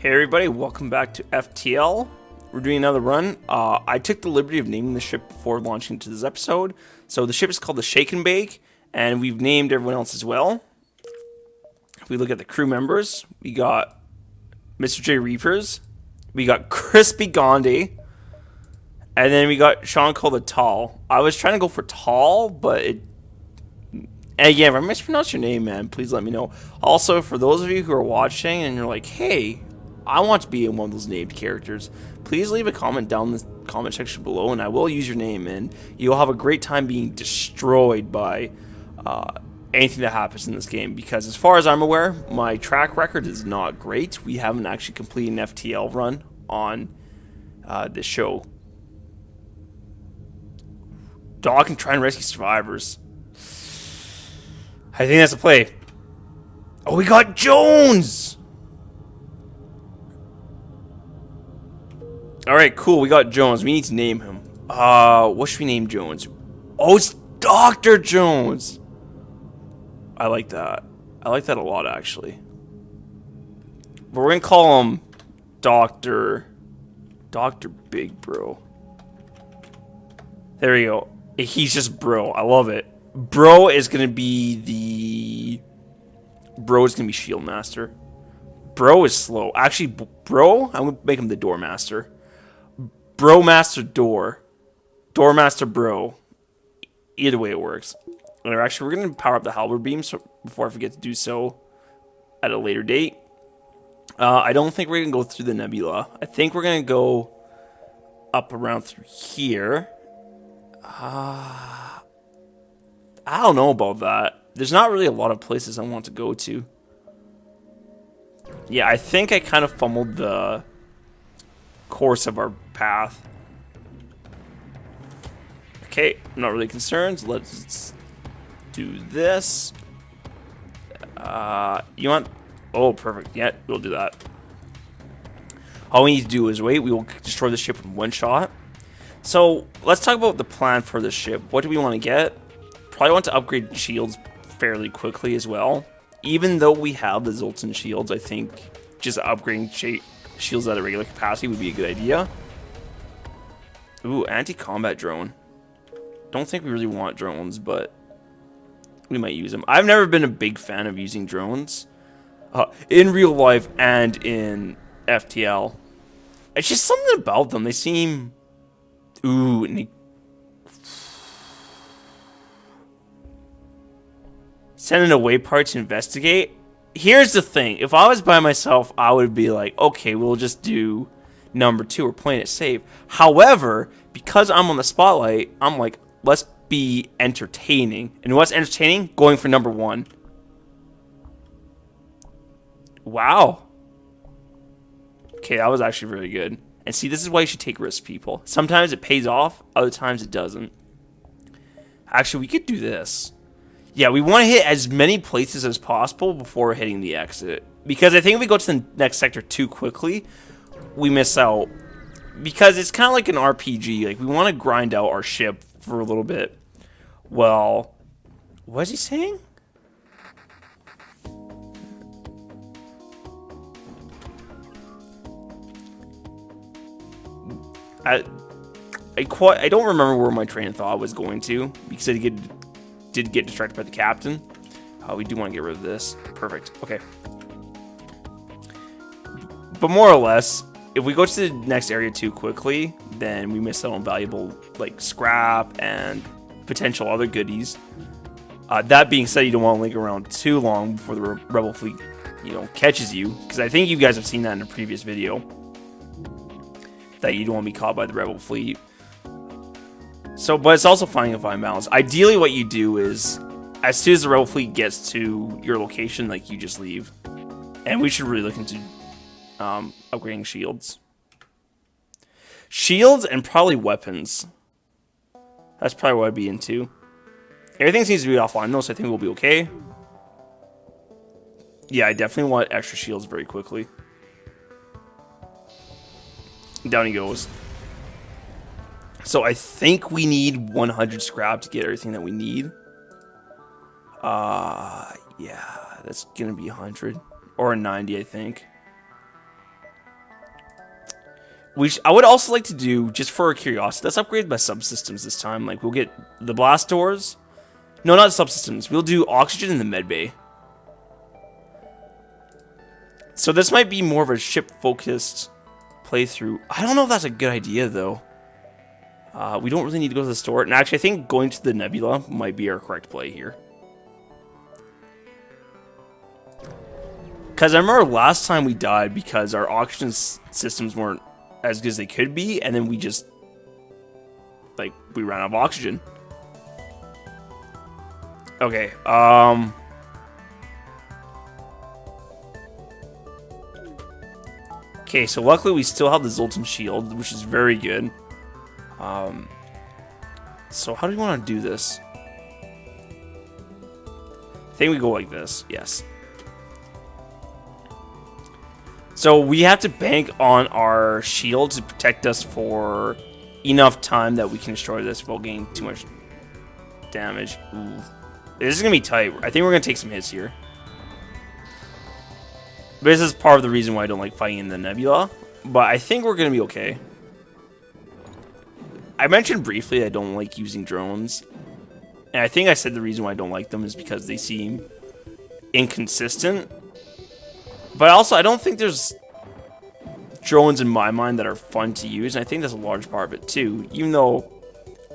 Hey everybody, welcome back to FTL. We're doing another run. I took the liberty of naming the ship before launching to this episode. So the ship is called the Shake and Bake, and we've named everyone else as well. If we look at the crew members, we got Mr. J Reapers, we got Crispy Gandhi, and then we got Sean called the Tall. I was trying to go for Tall, but it... And yeah, if I mispronounced your name, man, please let me know. Also, for those of you who are watching and you're like, hey, I want to be in one of those named characters, please leave a comment down in the comment section below and I will use your name and you'll have a great time being destroyed by anything that happens in this game, because as far as I'm aware, my track record is not great. We haven't actually completed an FTL run on this show. Dog can try and rescue survivors. I think that's a play. Oh, we got Jones! Alright, cool, we got Jones. We need to name him. What should we name Jones? Oh, it's Dr. Jones! I like that. I like that a lot, actually. But we're gonna call him Dr. Big Bro. There we go. He's just Bro. I love it. Bro is gonna be Shield Master. Bro is slow. Actually, Bro, I'm gonna make him the Door Master. Bro Master Door. Door Master Bro. Either way it works. And actually, we're gonna power up the Halberd Beam so before I forget to do so at a later date. I don't think we're gonna go through the nebula. I think we're gonna go up around through here. I don't know about that. There's not really a lot of places I want to go to. Yeah, I think I kind of fumbled the course of our path. Okay, I'm not really concerned. Let's do this. You want... Oh, perfect. Yeah, we'll do that. All we need to do is wait. We will destroy the ship in one shot. So, let's talk about the plan for the ship. What do we want to get? Probably want to upgrade shields fairly quickly as well. Even though we have the Zoltan shields, I think just upgrading shields at a regular capacity would be a good idea. Ooh, anti-combat drone. Don't think we really want drones, but we might use them. I've never been a big fan of using drones in real life and in FTL. It's just something about them. They seem... Ooh, and sending away parts to investigate. Here's the thing. If I was by myself, I would be like, okay, we'll just do number 2. We're playing it safe. However, because I'm on the spotlight, I'm like, let's be entertaining. And what's entertaining? Going for number 1. Wow. Okay, that was actually really good. And see, this is why you should take risks, people. Sometimes it pays off, other times it doesn't. Actually, we could do this. Yeah, we want to hit as many places as possible before hitting the exit. Because I think if we go to the next sector too quickly, we miss out. Because it's kind of like an RPG. Like, we want to grind out our ship for a little bit. Well, what is he saying? I don't remember where my train of thought was going to, because I did get distracted by the captain. We do want to get rid of this. Perfect. Okay. But more or less, if we go to the next area too quickly, then we miss out on valuable like scrap and potential other goodies. That being said, you don't want to linger around too long before the rebel fleet, catches you, because I think you guys have seen that in a previous video, that you don't want to be caught by the rebel fleet. So, but it's also finding a fine balance. Ideally, what you do is, as soon as the rebel fleet gets to your location, like, you just leave. And we should really look into upgrading shields. Shields and probably weapons. That's probably what I'd be into. Everything seems to be offline though, so I think we'll be okay. Yeah, I definitely want extra shields very quickly. Down he goes. So I think we need 100 scrap to get everything that we need. Yeah, that's gonna be 100 or 90, I think. I would also like to do, just for curiosity, let's upgrade my subsystems this time. Like, we'll get the blast doors. No, not subsystems. We'll do oxygen in the med bay. So this might be more of a ship-focused playthrough. I don't know if that's a good idea, though. We don't really need to go to the store. And actually, I think going to the nebula might be our correct play here. Because I remember last time we died because our oxygen systems weren't as good as they could be, and then we just, like, we ran out of oxygen. Okay, okay, so luckily we still have the Zoltan shield, which is very good. So how do you want to do this? I think we go like this, yes. So we have to bank on our shield to protect us for enough time that we can destroy this without getting too much damage. Ooh. This is going to be tight. I think we're going to take some hits here. But this is part of the reason why I don't like fighting in the nebula. But I think we're going to be okay. I mentioned briefly I don't like using drones. And I think I said the reason why I don't like them is because they seem inconsistent. But also, I don't think there's drones in my mind that are fun to use. And I think that's a large part of it too. Even though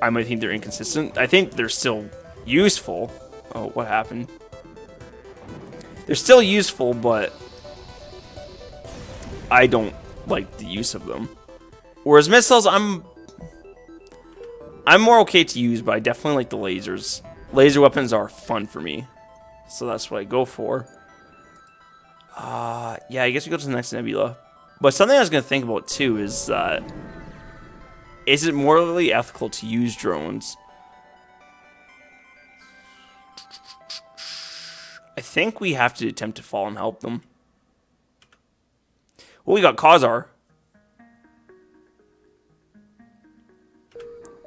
I might think they're inconsistent, I think they're still useful. Oh, what happened? They're still useful, but I don't like the use of them. Whereas missiles, I'm more okay to use, but I definitely like the lasers. Laser weapons are fun for me, so that's what I go for. Yeah, I guess we go to the next nebula. But something I was going to think about too is that is it morally ethical to use drones? I think we have to attempt to fall and help them. Well, we got Khazar.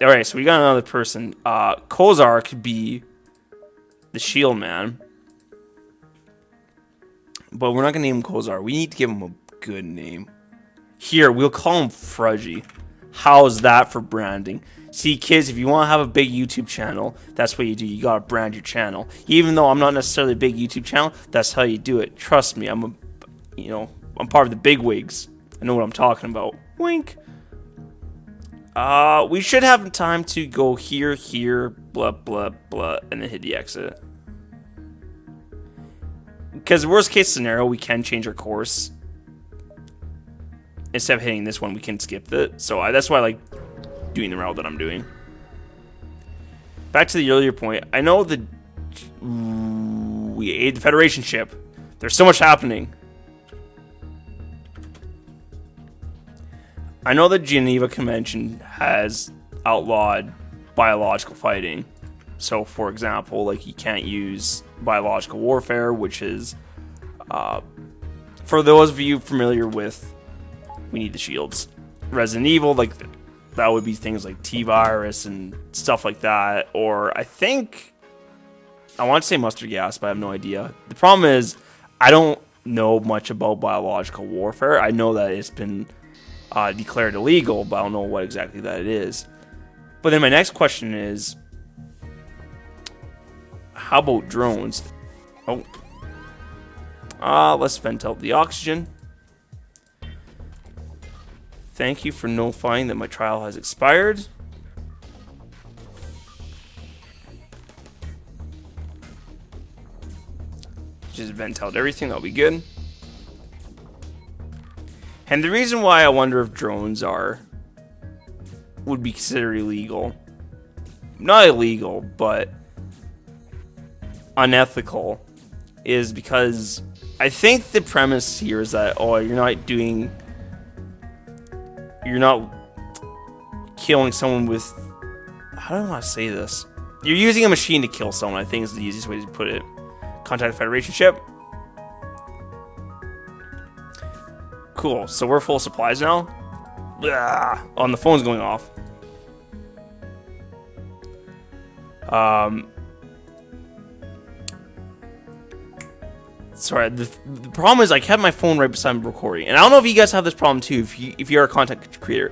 Alright, so we got another person. Khazar could be the shield man. But we're not going to name him Khazar. We need to give him a good name. Here, we'll call him Frudgey. How's that for branding? See, kids, if you want to have a big YouTube channel, that's what you do. You gotta brand your channel. Even though I'm not necessarily a big YouTube channel, that's how you do it. Trust me, I'm part of the big wigs. I know what I'm talking about. Wink. We should have time to go here, blah, blah, blah, and then hit the exit. Because worst case scenario, we can change our course. Instead of hitting this one, we can skip it. So that's why I like doing the route that I'm doing. Back to the earlier point. I know that we aid the Federation ship. There's so much happening. I know the Geneva Convention has outlawed biological fighting. So, for example, like you can't use biological warfare, which is, for those of you familiar with, we need the shields. Resident Evil, like that would be things like T-virus and stuff like that. Or I think, I want to say mustard gas, but I have no idea. The problem is, I don't know much about biological warfare. I know that it's been declared illegal, but I don't know what exactly that it is. But then my next question is, how about drones? Oh. Let's vent out the oxygen. Thank you for notifying that my trial has expired. Just vent out everything, that'll be good. And the reason why I wonder if drones would be considered illegal, not illegal, but unethical, is because I think the premise here is that, oh, you're not killing someone with, how do I want to say this? You're using a machine to kill someone, I think is the easiest way to put it. Contact the Federation ship. Cool, so we're full of supplies now. Blah. Oh, and the phone's going off. Sorry, the problem is I kept my phone right beside me recording, and I don't know if you guys have this problem too. If you're a content creator,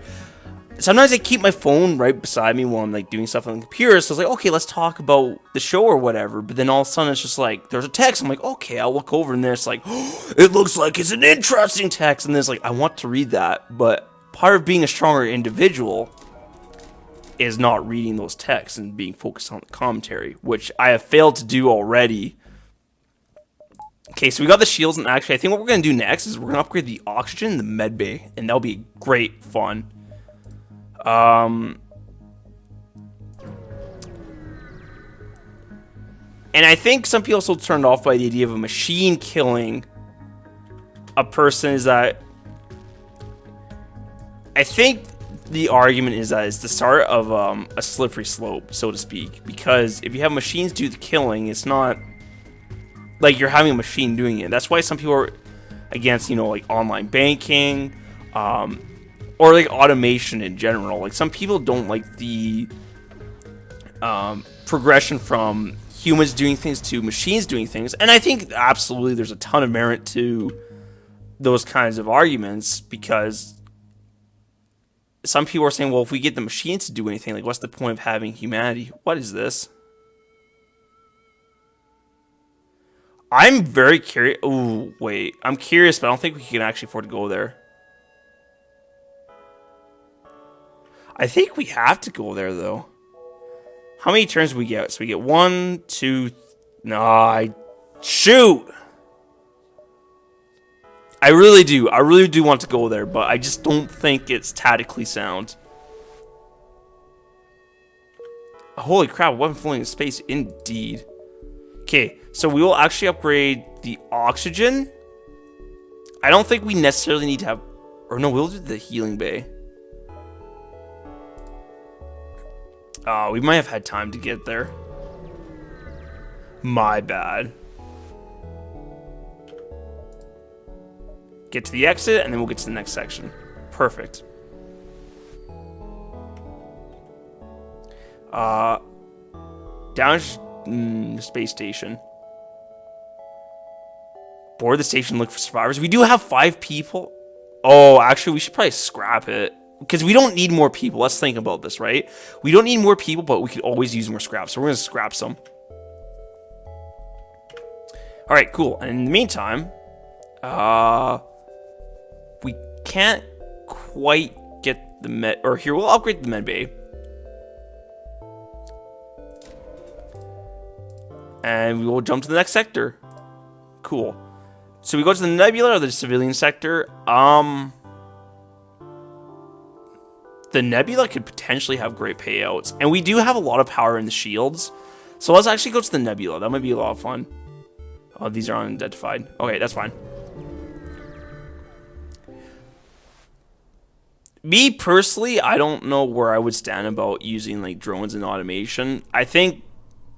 sometimes I keep my phone right beside me while I'm like doing stuff on the computer. So it's like, okay, let's talk about the show or whatever. But then all of a sudden it's just like there's a text. I'm like, okay, I'll look over, and then it's like, oh, it looks like it's an interesting text, and then it's like I want to read that, but part of being a stronger individual is not reading those texts and being focused on the commentary, which I have failed to do already. Okay, so we got the shields, and actually I think what we're going to do next is we're going to upgrade the oxygen and the med bay, and that'll be great fun. And I think some people also turned off by the idea of a machine killing a person is that I think the argument is that it's the start of a slippery slope, so to speak, because if you have machines do the killing, it's not like you're having a machine doing it. That's why some people are against, you know, like online banking, or like automation in general. Like some people don't like the progression from humans doing things to machines doing things, and I think absolutely there's a ton of merit to those kinds of arguments, because some people are saying, well, if we get the machines to do anything, like what's the point of having humanity? What is this? I'm very curious. Ooh, wait. I'm curious, but I don't think we can actually afford to go there. I think we have to go there, though. How many turns do we get? So we get 1, 2... No, shoot! I really do. I really do want to go there, but I just don't think it's tactically sound. Holy crap, weapon floating in space, indeed. Okay, so we will actually upgrade the oxygen. I don't think we necessarily need to have... Or no, we'll do the healing bay. We might have had time to get there. My bad. Get to the exit, and then we'll get to the next section. Perfect. Down the space station. Board the station, look for survivors. We do have 5 people. Oh, actually, we should probably scrap it, because we don't need more people. Let's think about this, right? We don't need more people, but we could always use more scraps. So we're going to scrap some. Alright, cool. And in the meantime, we can't quite get the med... Or here, we'll upgrade the med bay. And we will jump to the next sector. Cool. So we go to the nebula or the civilian sector. The nebula could potentially have great payouts. And we do have a lot of power in the shields. So let's actually go to the nebula. That might be a lot of fun. Oh, these are unidentified. Okay, that's fine. Me personally, I don't know where I would stand about using like drones and automation. I think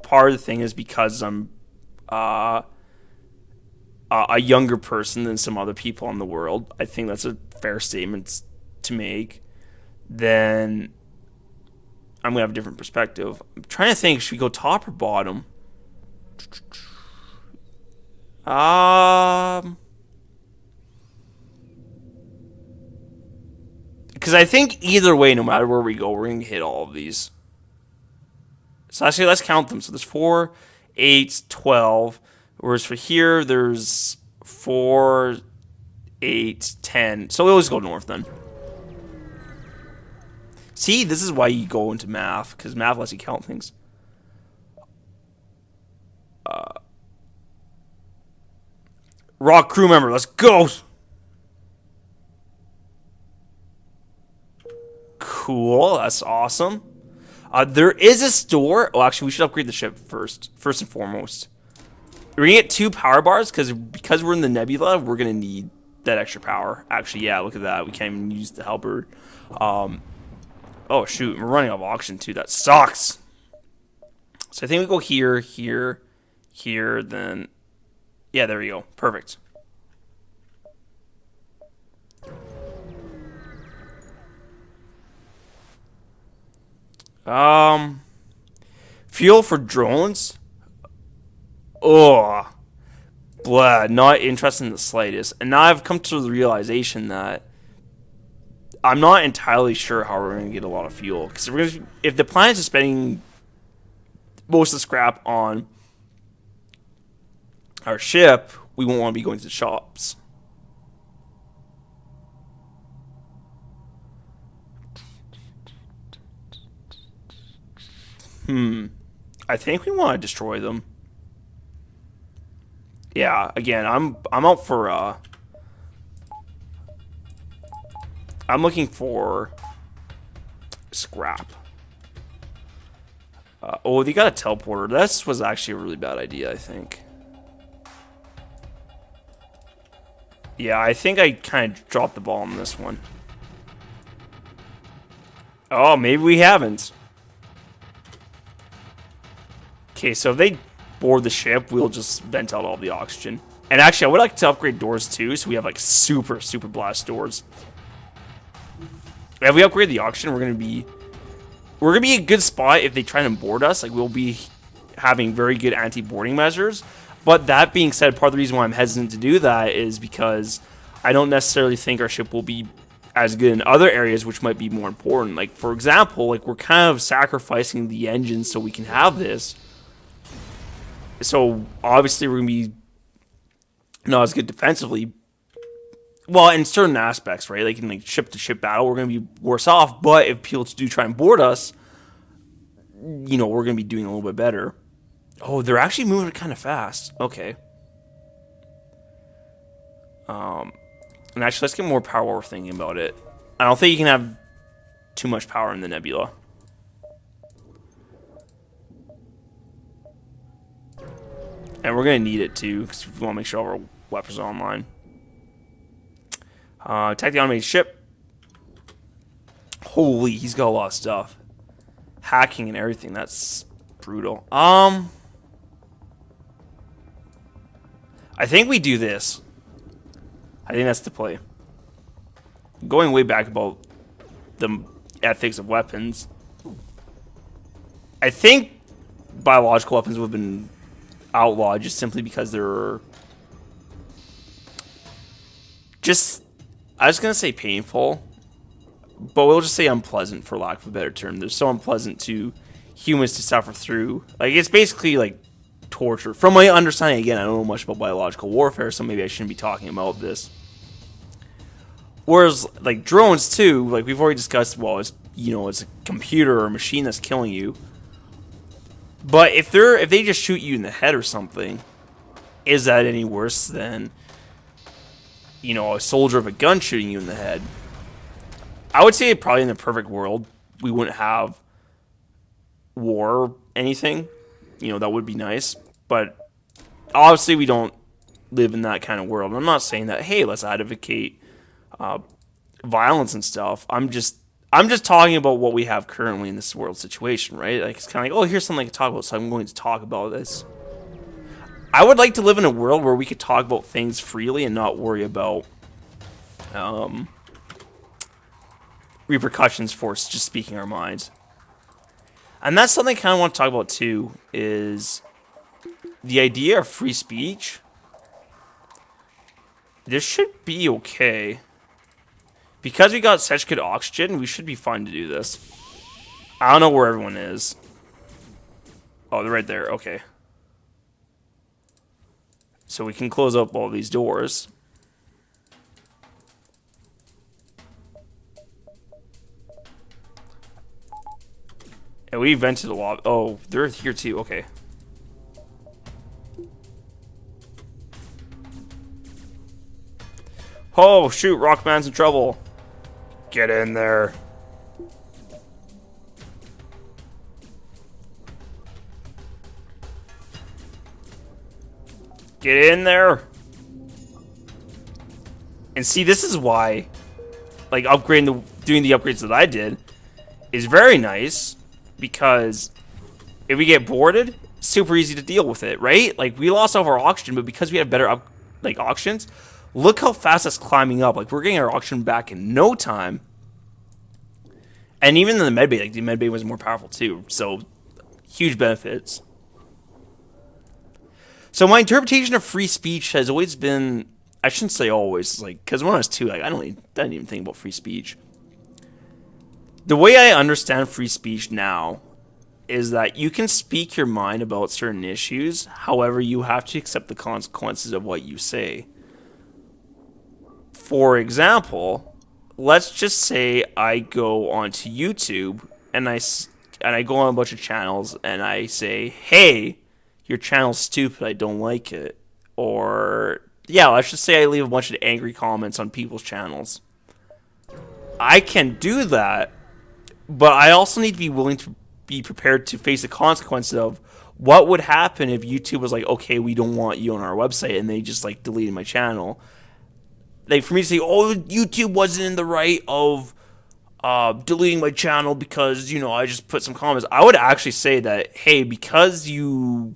part of the thing is because I'm a younger person than some other people in the world. I think that's a fair statement to make. Then I'm gonna have a different perspective. I'm trying to think, should we go top or bottom? Because I think either way, no matter where we go, we're gonna hit all of these. So actually, let's count them. So there's 4, 8, 12. Whereas for here, there's 4, 8, 10. So we always go north then. See, this is why you go into math, because math lets you count things. Rock crew member, let's go! Cool, that's awesome. There is a store. Oh, actually, we should upgrade the ship first and foremost. We're gonna get 2 power bars because we're in the nebula. We're gonna need that extra power. Actually, yeah, look at that. We can't even use the helper. Oh shoot, we're running out of oxygen too. That sucks. So I think we go here, here, here. Then, yeah, there we go. Perfect. Fuel for drones. Oh, Blah, not interested in the slightest. And now I've come to the realization that I'm not entirely sure how we're going to get a lot of fuel. Because if the planet is spending most of the scrap on our ship, we won't want to be going to the shops. I think we want to destroy them. Yeah, again, I'm out for I'm looking for scrap. Oh, they got a teleporter. This was actually a really bad idea, I think. Yeah, I think I kind of dropped the ball on this one. Oh, maybe we haven't. Okay, so if they board the ship, we'll just vent out all the oxygen. And actually, I would like to upgrade doors too, so we have like super blast doors. If we upgrade the oxygen, we're gonna be a good spot if they try and board us. Like, we'll be having very good anti-boarding measures. But that being said, part of the reason why I'm hesitant to do that is because I don't necessarily think our ship will be as good in other areas, which might be more important. Like, for example, like, we're kind of sacrificing the engine so we can have this. So obviously we're gonna be not as good defensively. Well, in certain aspects, right? Like in like ship-to-ship battle, we're gonna be worse off. But if people do try and board us, you know, we're gonna be doing a little bit better. Oh, they're actually moving kind of fast. Okay. And actually, let's get more power while we're thinking about it. I don't think you can have too much power in the nebula. And we're going to need it too, because we want to make sure all our weapons are online. Attack the automated ship. Holy, he's got a lot of stuff. Hacking and everything, that's brutal. I think we do this. I think that's the play. Going way back about the ethics of weapons, I think biological weapons would have been outlawed just simply because they're just, I was going to say painful, but we'll just say unpleasant for lack of a better term. They're so unpleasant to humans to suffer through. Like, it's basically like torture. From my understanding, again, I don't know much about biological warfare, so maybe I shouldn't be talking about this. Whereas, like, drones too, like we've already discussed, well, it's, you know, it's a computer or a machine that's killing you. But if they just shoot you in the head or something, is that any worse than, you know, a soldier of a gun shooting you in the head? I would say probably in the perfect world, we wouldn't have war or anything. You know, that would be nice. But obviously we don't live in that kind of world. I'm not saying that, hey, let's advocate violence and stuff. I'm just talking about what we have currently in this world situation, right? Like, it's kind of like, oh, here's something I can talk about, so I'm going to talk about this. I would like to live in a world where we could talk about things freely and not worry about repercussions for us just speaking our minds. And that's something I kind of want to talk about too, is the idea of free speech. This should be okay. Because we got such good oxygen, we should be fine to do this. I don't know where everyone is. Oh, they're right there. Okay. So we can close up all these doors. And we vented a lot. Oh, they're here too. Okay. Oh, shoot. Rockman's in trouble. Get in there. Get in there. And see, this is why, like, doing the upgrades that I did is very nice, because if we get boarded, super easy to deal with it, right? Like, we lost all of our oxygen, but because we have better oxygens, look how fast it's climbing up. Like, we're getting our oxygen back in no time. And even in the medbay, like, the medbay was more powerful too. So, huge benefits. So my interpretation of free speech has always been, I shouldn't say always, like, because when I was 2, like, I didn't even think about free speech. The way I understand free speech now is that you can speak your mind about certain issues, however, you have to accept the consequences of what you say. For example, let's just say I go onto YouTube and I go on a bunch of channels and I say, "Hey, your channel's stupid. I don't like it." Or yeah, let's just say I leave a bunch of angry comments on people's channels. I can do that, but I also need to be willing to be prepared to face the consequences of what would happen if YouTube was like, "Okay, we don't want you on our website," and they just like deleted my channel. Like for me to say, "Oh, YouTube wasn't in the right of deleting my channel because I just put some comments," I would actually say that, "Hey, because you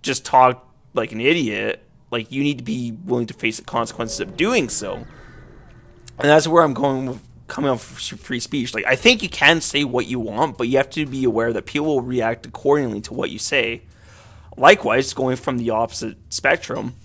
just talked like an idiot, like you need to be willing to face the consequences of doing so." And that's where I'm going with coming off free speech. Like I think you can say what you want, but you have to be aware that people will react accordingly to what you say. Likewise, going from the opposite spectrum,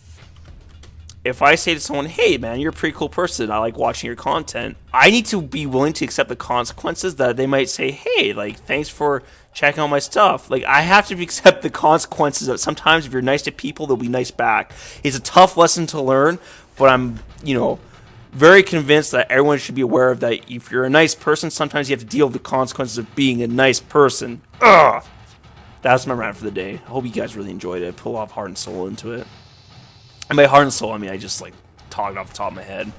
if I say to someone, "Hey man, you're a pretty cool person, I like watching your content," I need to be willing to accept the consequences that they might say, "Hey, like thanks for checking out my stuff." Like I have to accept the consequences that sometimes if you're nice to people, they'll be nice back. It's a tough lesson to learn, but I'm very convinced that everyone should be aware of that. If you're a nice person, sometimes you have to deal with the consequences of being a nice person. Ugh! That's my rant for the day. I hope you guys really enjoyed it. Pull off heart and soul into it. And by heart and soul, I mean I just like talked off the top of my head.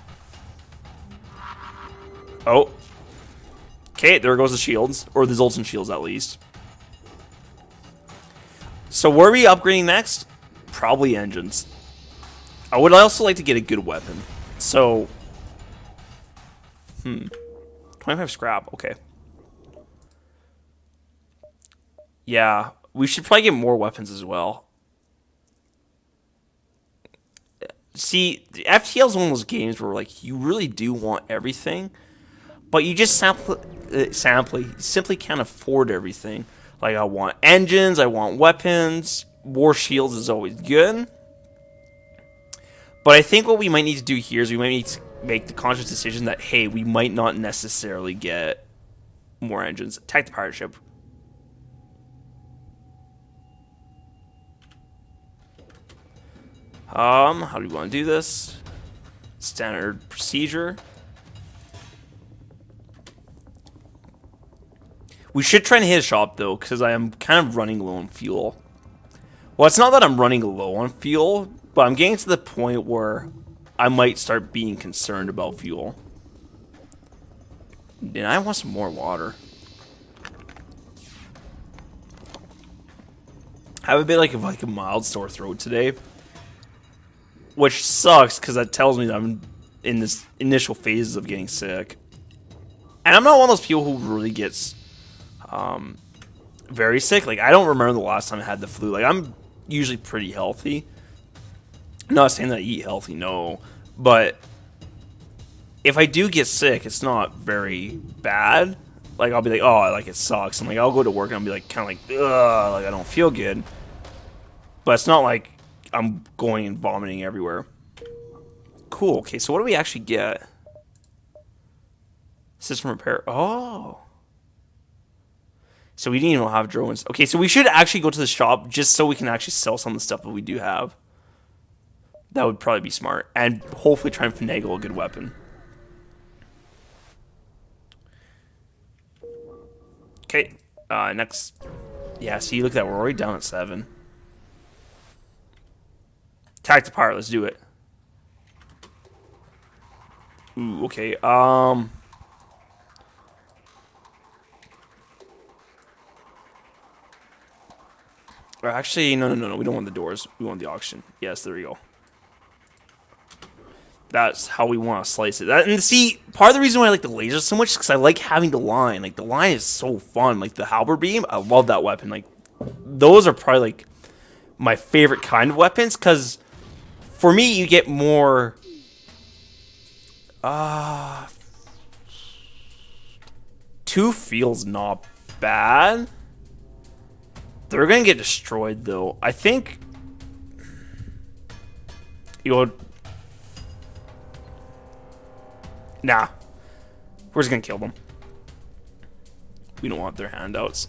Oh. Okay, there goes the shields. Or the Zoltan shields, at least. So where are we upgrading next? Probably engines. I would also like to get a good weapon. So... 25 scrap, okay. Yeah, we should probably get more weapons as well. See, the FTL is one of those games where like you really do want everything, but you just simply can't afford everything. Like I want engines, I want weapons, more shields is always good. But I think what we might need to do here is we might need to make the conscious decision that, hey, we might not necessarily get more engines. Attack the pirate ship. How do we want to do this? Standard procedure. We should try and hit a shop, though, because I am kind of running low on fuel. Well, it's not that I'm running low on fuel, but I'm getting to the point where I might start being concerned about fuel. And I want some more water. I have a bit like a mild sore throat today, which sucks because that tells me that I'm in this initial phases of getting sick. And I'm not one of those people who really gets very sick. Like I don't remember the last time I had the flu. Like I'm usually pretty healthy. I'm not saying that I eat healthy, no. But if I do get sick, it's not very bad. Like I'll be like, oh, like it sucks. And like I'll go to work and I'll be like kind of like, ugh, like I don't feel good. But it's not like I'm going and vomiting everywhere. Cool. Okay, so what do we actually get? System repair. Oh. So we didn't even have drones. Okay, so we should actually go to the shop just so we can actually sell some of the stuff that we do have. That would probably be smart. And hopefully try and finagle a good weapon. Okay, next. Yeah, see, look at that. We're already down at 7. Attack the pirate. Let's do it. Ooh, okay. Or actually, no. We don't want the doors. We want the auction. Yes, there we go. That's how we want to slice it. And see, part of the reason why I like the laser so much is because I like having the line. Like, the line is so fun. Like, the halberd beam, I love that weapon. Like, those are probably, like, my favorite kind of weapons. Because, for me, you get more... 2 feels not bad. They're going to get destroyed, though. I think... You'll... Nah. We're just gonna kill them. We don't want their handouts.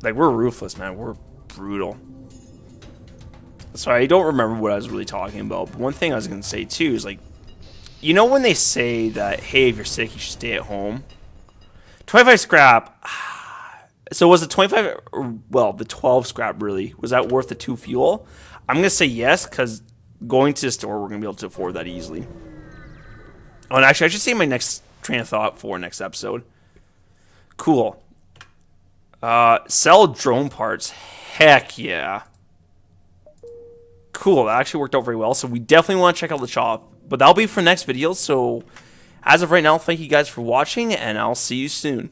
Like, we're ruthless, man. We're brutal. So I don't remember what I was really talking about. But one thing I was gonna say, too, is, like... You know when they say that, hey, if you're sick, you should stay at home? 25 scrap... So was the 25... Well, the 12 scrap, really. Was that worth the 2 fuel? I'm gonna say yes, because going to the store, we're gonna be able to afford that easily. Oh, and actually, I should say my next train of thought for next episode. Cool. Sell drone parts. Heck yeah. Cool, that actually worked out very well. So we definitely want to check out the shop. But that'll be for next video. So as of right now, thank you guys for watching, and I'll see you soon.